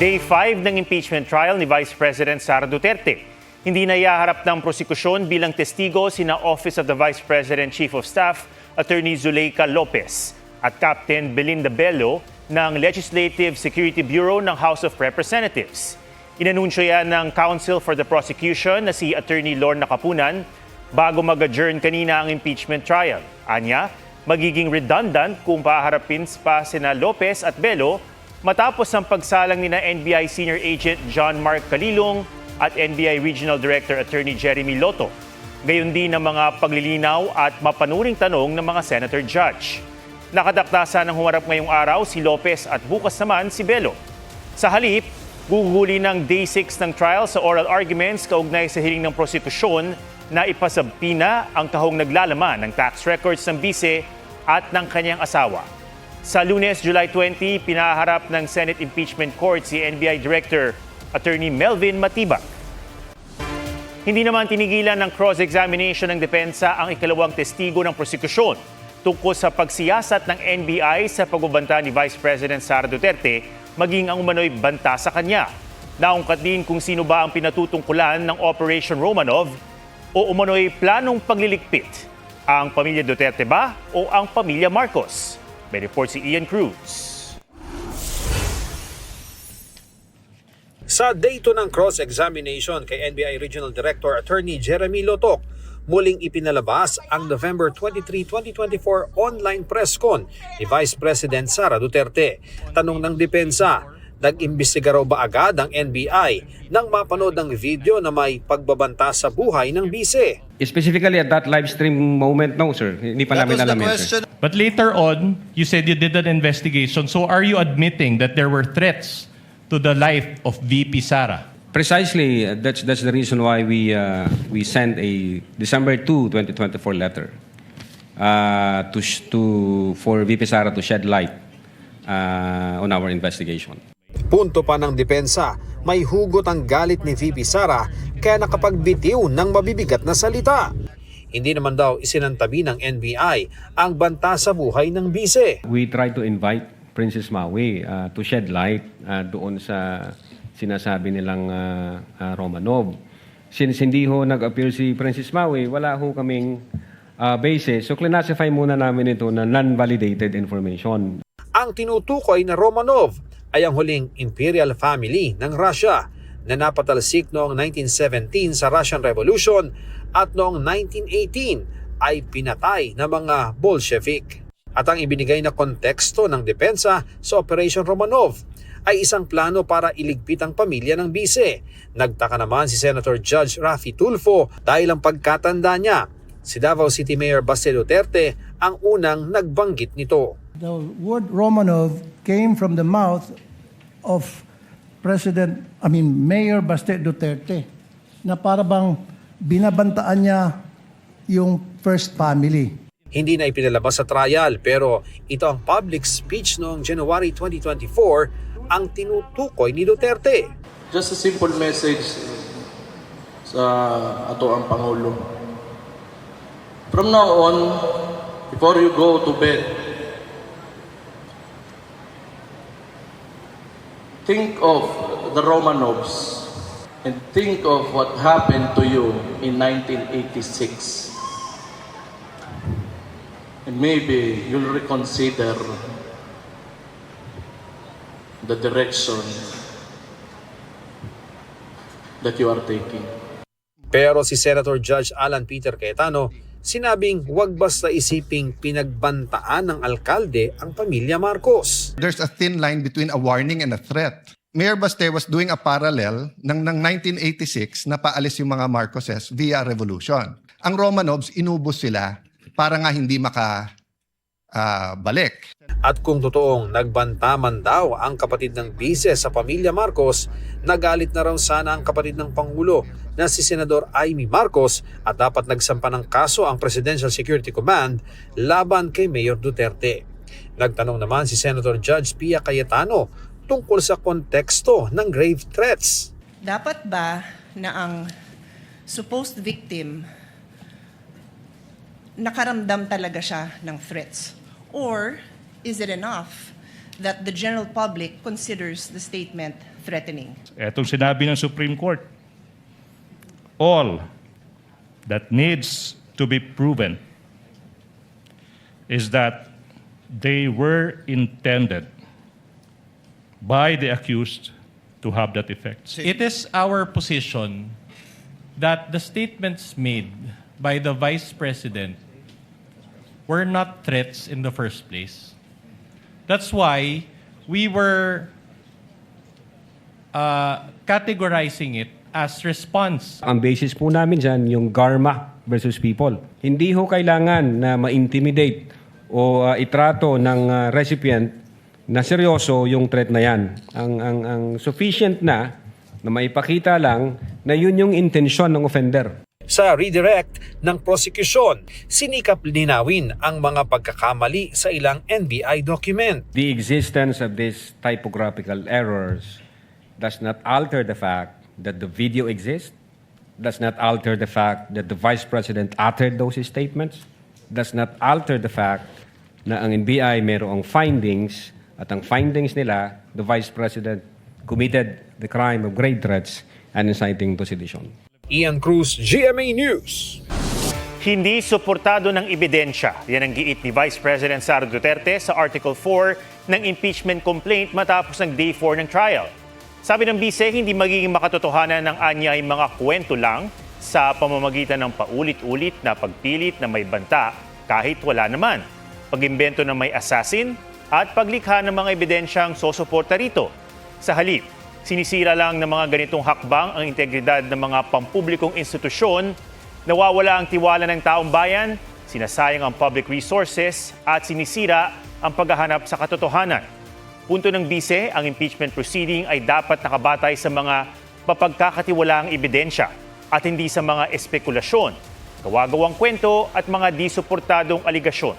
Day 5 ng impeachment trial ni Vice President Sara Duterte. Hindi na iaharap ng prosekusyon bilang testigo sina Office of the Vice President Chief of Staff, Attorney Zuleika Lopez at Captain Belinda Bello ng Legislative Security Bureau ng House of Representatives. Inanunsyo yan ng Counsel for the Prosecution na si Attorney Lorna Capunan bago mag-adjourn kanina ang impeachment trial. Anya, magiging redundant kung paharapin pa sina Lopez at Bello matapos ang pagsalang nina NBI Senior Agent John Mark Calilong at NBI Regional Director Attorney Jeremy Lotto. Gayon din ang mga paglilinaw at mapanuring tanong ng mga Senator Judge. Nakataktasan ng humarap ngayong araw si Lopez at bukas naman si Bello. Sa halip, guguli ng Day 6 ng trial sa oral arguments kaugnay sa hiling ng prosekusyon na ipasabpina ang kahong naglalaman ng tax records ng bise at ng kanyang asawa. Sa Lunes, July 20, pinaharap ng Senate Impeachment Court si NBI Director Attorney Melvin Matibag. Hindi naman tinigilan ng cross-examination ng depensa ang ikalawang testigo ng prosekusyon tungkol sa pagsiyasat ng NBI sa pagbabanta ni Vice President Sara Duterte maging ang umano'y banta sa kanya. Naungkat din kung sino ba ang pinatutungkulan ng Operation Romanov o umano'y planong pagliligpit. Ang pamilya Duterte ba o ang pamilya Marcos? May report si Ian Cruz. Sa day 2 ng cross-examination kay NBI Regional Director Attorney Jeremy Lotto, muling ipinalabas ang November 23, 2024 online press con ni Vice President Sara Duterte. Tanong ng depensa, nag-imbestiga raw ba agad ang NBI nang mapanood ng video na may pagbabanta sa buhay ng bise? Specifically at that live stream moment, no sir. Hindi pa namin alam yun, sir. But later on, you said you did an investigation. So are you admitting that there were threats to the life of VP Sara? Precisely, that's the reason why we sent a December 2, 2024 letter for VP Sara to shed light on our investigation. Punto pa ng depensa, may hugot ang galit ni VP Sara kaya nakapagbitiw ng mabibigat na salita. Hindi naman daw isinantabi ng NBI ang banta sa buhay ng bise. We tried to invite Princess Maui to shed light doon sa sinasabi nilang Romanov. Since hindi ho nag-appear si Princess Maui, wala ho kaming basis. So classify muna namin ito na non-validated information. Ang tinutukoy na Romanov ay ang huling imperial family ng Russia na napatalsik noong 1917 sa Russian Revolution at noong 1918 ay pinatay ng mga Bolshevik. At ang ibinigay na konteksto ng depensa sa Operation Romanov ay isang plano para iligpit ang pamilya ng bise. Nagtaka naman si Senator Judge Raffy Tulfo dahil ang pagkatanda niya, si Davao City Mayor Baste Duterte ang unang nagbanggit nito. The word Romanov came from the mouth of Mayor Baste Duterte na para bang binabantaan niya yung first family. Hindi na ipinalabas sa trial pero ito ang public speech noong January 2024 ang tinutukoy ni Duterte. Just a simple message sa ato ang Pangulo. From now on, before you go to bed, think of the Romanovs and think of what happened to you in 1986. And maybe you'll reconsider the direction that you are taking. Pero si Senator Judge Alan Peter Cayetano sinabing huwag basta isiping pinagbantaan ng alkalde ang pamilya Marcos. There's a thin line between a warning and a threat. Mayor Baste was doing a parallel ng 1986 na paalis yung mga Marcoses via revolution. Ang Romanovs, inubos sila para nga hindi balik. At kung totoong nagbanta man daw ang kapatid ng bise sa pamilya Marcos, nagalit na raw sana ang kapatid ng Pangulo na si Senador Amy Marcos at dapat nagsampa ng kaso ang Presidential Security Command laban kay Mayor Duterte. Nagtanong naman si Senator Judge Pia Cayetano tungkol sa konteksto ng grave threats. Dapat ba na ang supposed victim nakaramdam talaga siya ng threats? Or is it enough that the general public considers the statement threatening. Etong sinabi ng Supreme Court, all that needs to be proven is that they were intended by the accused to have that effect. It is our position that the statements made by the Vice President were not threats in the first place. That's why we were categorizing it as response. Ang basis po namin dyan, yung Garma versus people. Hindi ho kailangan na ma-intimidate o itrato ng recipient na seryoso yung threat na yan. Ang sufficient na maipakita lang na yun yung intensyon ng offender. Sa redirect ng prosecution, sinikap linawin ang mga pagkakamali sa ilang NBI document. The existence of these typographical errors does not alter the fact that the video exists, does not alter the fact that the Vice President uttered those statements, does not alter the fact na ang NBI mayroong findings at ang findings nila, the Vice President committed the crime of grave threats and inciting to sedition. Ian Cruz, GMA News. Hindi suportado ng ebidensya. Yan ang giit ni Vice President Sara Duterte sa Article 4 ng impeachment complaint matapos ng Day 4 ng trial. Sabi ng bise, hindi magiging makatotohanan ng anya ay mga kwento lang sa pamamagitan ng paulit-ulit na pagpilit na may banta kahit wala naman, pag-imbento ng may assassin at paglikha ng mga ebidensyang sosuporta rito. Sa halip, sinisira lang ng mga ganitong hakbang ang integridad ng mga pampublikong institusyon, nawawala ang tiwala ng taong bayan, sinasayang ang public resources at sinisira ang paghahanap sa katotohanan. Punto ng bise, ang impeachment proceeding ay dapat nakabatay sa mga mapagkakatiwalaang ebidensya at hindi sa mga espekulasyon, gawa-gawang kwento at mga di suportadong aligasyon.